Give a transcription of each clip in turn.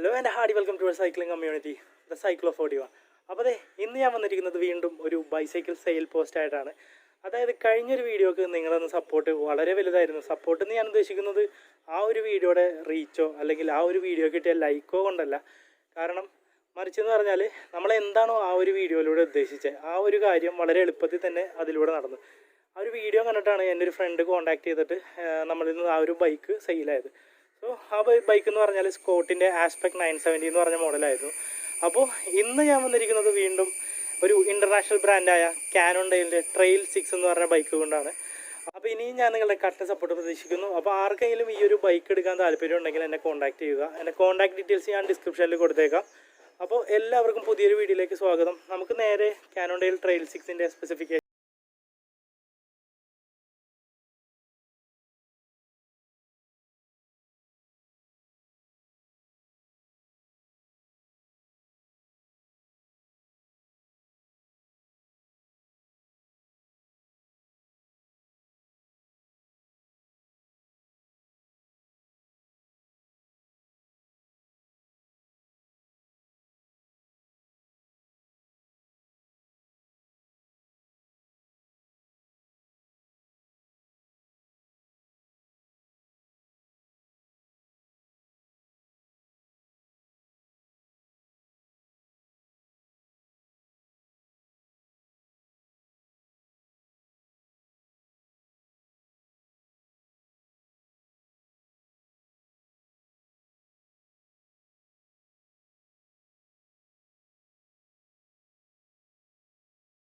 Hello and hearty welcome to cycling community the cycle of 41. അപ്പോൾ ഇന്ന് ഞാൻ വന്നിരിക്കുന്നത് വീണ്ടും ഒരു ബൈസൈക്കിൾ സെയിൽ പോസ്റ്റ് ആയിട്ടാണ്. അതായത് കഴിഞ്ഞൊരു വീഡിയോക്ക് നിങ്ങളൊന്ന് സപ്പോർട്ട് വളരെ വലുതായിരുന്നു. സപ്പോർട്ട് എന്ന് ഞാൻ ഉദ്ദേശിക്കുന്നത് ആ ഒരു വീഡിയോയുടെ റീച്ചോ അല്ലെങ്കിൽ ആ ഒരു വീഡിയോ കിട്ടിയ ലൈക്കോ കൊണ്ടല്ല. കാരണം മറിച്ചെന്ന് പറഞ്ഞാൽ നമ്മളെന്താണോ ആ ഒരു വീഡിയോയിലൂടെ ഉദ്ദേശിച്ചത് ആ ഒരു കാര്യം വളരെ എളുപ്പത്തിൽ തന്നെ അതിലൂടെ നടന്നു. ആ ഒരു വീഡിയോ കണ്ടിട്ടാണ് എൻ്റെ ഒരു ഫ്രണ്ട് കോൺടാക്ട് ചെയ്തിട്ട് നമ്മളിൽ നിന്ന് ആ ഒരു ബൈക്ക് സെയിലായത്. സോ ആ ബൈക്ക് എന്ന് പറഞ്ഞാൽ സ്കോട്ടിൻ്റെ ആസ്പെക്ട് 970 എന്ന് പറഞ്ഞ മോഡലായിരുന്നു. അപ്പോൾ ഇന്ന് ഞാൻ വന്നിരിക്കുന്നത് വീണ്ടും ഒരു ഇൻ്റർനാഷണൽ ബ്രാൻഡായ കാനോൺഡെയിലിൻ്റെ ട്രെയിൽ 6 എന്ന് പറഞ്ഞ ബൈക്ക് കൊണ്ടാണ്. അപ്പോൾ ഇനിയും ഞാൻ നിങ്ങളുടെ കട്ട സപ്പോർട്ട് പ്രതീക്ഷിക്കുന്നു. അപ്പോൾ ആർക്കെങ്കിലും ഈ ഒരു ബൈക്ക് എടുക്കാൻ താല്പര്യം ഉണ്ടെങ്കിൽ എന്നെ കോൺടാക്ട് ചെയ്യുക. എൻ്റെ കോൺടാക്ട് ഡീറ്റെയിൽസ് ഞാൻ ഡിസ്ക്രിപ്ഷനിൽ കൊടുത്തേക്കാം. അപ്പോൾ എല്ലാവർക്കും പുതിയൊരു വീഡിയോയിലേക്ക് സ്വാഗതം. നമുക്ക് നേരെ കാനോൺഡെയിൽ ട്രെയിൽ 6ൻ്റെ സ്പെസിഫിക്കേഷൻ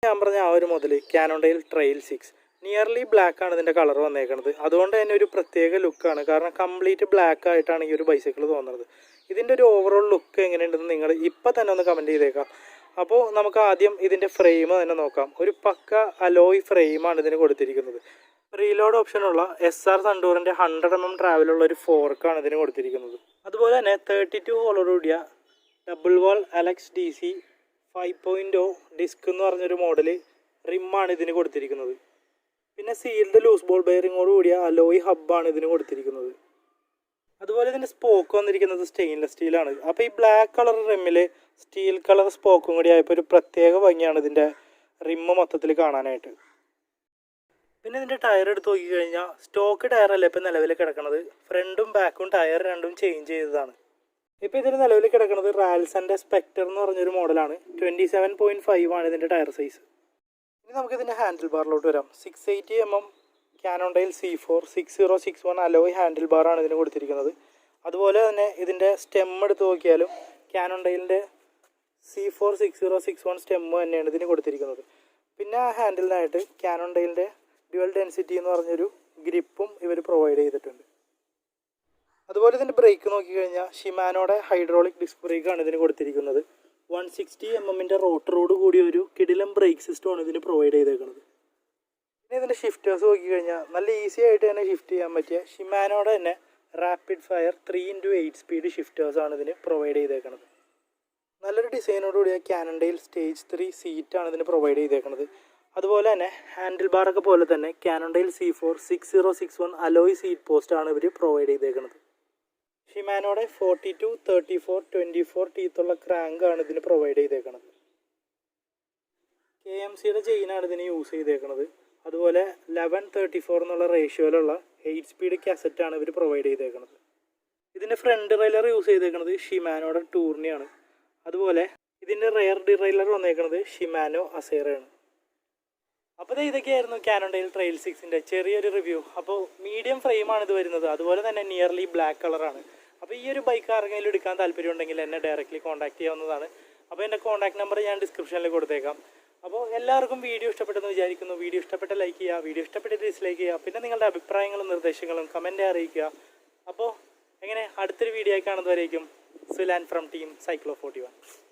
ഞാൻ പറഞ്ഞ ആ ഒരു മോഡൽ കാനോൺഡെയിൽ ട്രെയിൽ 6 നിയർലി ബ്ലാക്ക് ആണ് ഇതിൻ്റെ കളർ വന്നേക്കുന്നത്. അതുകൊണ്ട് തന്നെ ഒരു പ്രത്യേക ലുക്കാണ്. കാരണം കംപ്ലീറ്റ് ബ്ലാക്ക് ആയിട്ടാണ് ഈ ഒരു ബൈസൈക്കിൾ തോന്നുന്നത്. ഇതിൻ്റെ ഒരു ഓവറോൾ ലുക്ക് എങ്ങനെയുണ്ടെന്ന് നിങ്ങൾ ഇപ്പം തന്നെ ഒന്ന് കമൻറ്റ് ചെയ്തേക്കാം. അപ്പോൾ നമുക്ക് ആദ്യം ഇതിൻ്റെ ഫ്രെയിം തന്നെ നോക്കാം. ഒരു പക്ക അലോയ് ഫ്രെയിമാണ് ഇതിന് കൊടുത്തിരിക്കുന്നത്. റീലോഡ് ഓപ്ഷനുള്ള SR സണ്ടൂറിൻ്റെ 100mm ട്രാവലുള്ള ഒരു ഫോർക്കാണ് ഇതിന് കൊടുത്തിരിക്കുന്നത്. അതുപോലെ തന്നെ 32 ഹോളോടുകൂടിയ ഡബിൾ വാൾ അലക്സ് DC 5.0 ഡിസ്ക് എന്ന് പറഞ്ഞൊരു മോഡൽ റിമ്മാണ് ഇതിന് കൊടുത്തിരിക്കുന്നത്. പിന്നെ സീൽഡ് ലൂസ് ബോൾ ബെയറിങ്ങോട് കൂടിയ അലോയ് ഹബ്ബാണ് ഇതിന് കൊടുത്തിരിക്കുന്നത്. അതുപോലെ ഇതിൻ്റെ സ്പോക്ക് വന്നിരിക്കുന്നത് സ്റ്റെയിൻലെസ് സ്റ്റീലാണ്. അപ്പോൾ ഈ ബ്ലാക്ക് കളർ റിമ്മിൽ സ്റ്റീൽ കളർ സ്പോക്കും കൂടി ആയപ്പോൾ ഒരു പ്രത്യേക ഭംഗിയാണ് ഇതിൻ്റെ റിമ്മ് മൊത്തത്തിൽ കാണാനായിട്ട്. പിന്നെ ഇതിൻ്റെ ടയർ എടുത്ത് നോക്കിക്കഴിഞ്ഞാൽ സ്റ്റോക്ക് ടയറല്ല ഇപ്പോൾ നിലവിൽ കിടക്കുന്നത്. ഫ്രണ്ടും ബാക്കും ടയർ രണ്ടും ചേഞ്ച് ചെയ്തതാണ്. ഇപ്പോൾ ഇതിന് നിലവിൽ കിടക്കുന്നത് റാൽസൻ്റെ സ്പെക്ടർ എന്ന് പറഞ്ഞൊരു മോഡലാണ്. 27.5 ആണ് ഇതിൻ്റെ ടയർ സൈസ്. ഇനി നമുക്കിതിൻ്റെ ഹാൻഡിൽ ബാറിലോട്ട് വരാം. 680mm കാനോൺഡെയിൽ C4 6061 അലോയ് ഹാൻഡിൽ ബാറാണ് ഇതിന് കൊടുത്തിരിക്കുന്നത്. അതുപോലെ തന്നെ ഇതിൻ്റെ സ്റ്റെം എടുത്ത് നോക്കിയാലും കാനോൺഡെയിലിൻ്റെ C4 6061 സ്റ്റെം തന്നെയാണ് ഇതിന് കൊടുത്തിരിക്കുന്നത്. പിന്നെ ആ ഹാൻഡിലിനായിട്ട് കാനോൺഡെയിലിൻ്റെ ഡ്യുവൽ ഡെൻസിറ്റി എന്ന് പറഞ്ഞൊരു ഗ്രിപ്പും ഇവർ പ്രൊവൈഡ് ചെയ്തിട്ടുണ്ട്. അതുപോലെ ഇതിൻ്റെ ബ്രേക്ക് നോക്കിക്കഴിഞ്ഞാൽ ഷിമാനോയുടെ ഹൈഡ്രോളിക് ഡിസ്ക് ബ്രേക്കാണ് ഇതിന് കൊടുത്തിരിക്കുന്നത്. 160mm റോട്ടറോട് കൂടി ഒരു കിടിലം ബ്രേക്ക് സിസ്റ്റമാണ് ഇതിന് പ്രൊവൈഡ് ചെയ്തേക്കുന്നത്. പിന്നെ ഇതിൻ്റെ ഷിഫ്റ്റേഴ്സ് നോക്കിക്കഴിഞ്ഞാൽ നല്ല ഈസി ആയിട്ട് തന്നെ ഷിഫ്റ്റ് ചെയ്യാൻ പറ്റിയ ഷിമാനോയുടെ തന്നെ റാപ്പിഡ് ഫയർ 3x8 സ്പീഡ് ഷിഫ്റ്റേഴ്സാണ് ഇതിന് പ്രൊവൈഡ് ചെയ്തേക്കുന്നത്. നല്ലൊരു ഡിസൈനോടുകൂടിയ കാനോൺഡെയിൽ സ്റ്റേജ് 3 സീറ്റാണ് ഇതിന് പ്രൊവൈഡ് ചെയ്തേക്കുന്നത്. അതുപോലെ തന്നെ ഹാൻഡിൽ ബാറൊക്കെ പോലെ തന്നെ കാനോൺഡെയിൽ C4 6061 അലോയ് സീറ്റ് പോസ്റ്റാണ് ഇവർ പ്രൊവൈഡ് ചെയ്തേക്കുന്നത്. ഷിമാനോയുടെ 42, 34, 24 ടീത്തുള്ള ക്രാങ്കാണ് ഇതിന് പ്രൊവൈഡ് ചെയ്തേക്കുന്നത്. KMCയുടെ ചെയിനാണ് ഇതിന് യൂസ് ചെയ്തേക്കുന്നത്. അതുപോലെ 11:34 എന്നുള്ള റേഷ്യോയിലുള്ള 8 സ്പീഡ് കാസറ്റാണ് ഇവർ പ്രൊവൈഡ് ചെയ്തേക്കുന്നത്. ഇതിൻ്റെ ഫ്രണ്ട് റൈലർ യൂസ് ചെയ്തേക്കുന്നത് ഷിമാനോയുടെ ടൂർണിയാണ്. അതുപോലെ ഇതിൻ്റെ റെയർ ഡിറൈലർ വന്നേക്കുന്നത് ഷിമാനോ അസേറയാണ്. അപ്പോൾ ഇതൊക്കെയായിരുന്നു കാനോൺഡെയിൽ ട്രെയിൽ 6ൻ്റെ ചെറിയൊരു റിവ്യൂ. അപ്പോൾ മീഡിയം ഫ്രെയിമാണ് ഇത് വരുന്നത്. അതുപോലെ തന്നെ നിയർലി ബ്ലാക്ക് കളറാണ്. അപ്പോൾ ഈ ഒരു ബൈക്ക് ആർക്കെങ്കിലും എടുക്കാൻ താല്പര്യം ഉണ്ടെങ്കിൽ എന്നെ ഡയറക്റ്റ്ലി കോൺടാക്ട് ചെയ്യാവുന്നതാണ്. അപ്പോൾ എൻ്റെ കോൺടാക്ട് നമ്പർ ഞാൻ ഡിസ്ക്രിപ്ഷനിൽ കൊടുത്തേക്കാം. അപ്പോൾ എല്ലാവർക്കും വീഡിയോ ഇഷ്ടപ്പെട്ടെന്ന് വിചാരിക്കുന്നു. വീഡിയോ ഇഷ്ടപ്പെട്ട ലൈക്ക് ചെയ്യുക, വീഡിയോ ഇഷ്ടപ്പെട്ട് ഡിസ്ലൈക്ക് ചെയ്യുക. പിന്നെ നിങ്ങളുടെ അഭിപ്രായങ്ങളും നിർദ്ദേശങ്ങളും കമൻറ്റ് അറിയിക്കുക. അപ്പോൾ എങ്ങനെ അടുത്തൊരു വീഡിയോ ആയി കാണുന്നവരേക്കും സുലാൻ ഫ്രം ടീം സൈക്കിൾ ഓഫ് 41.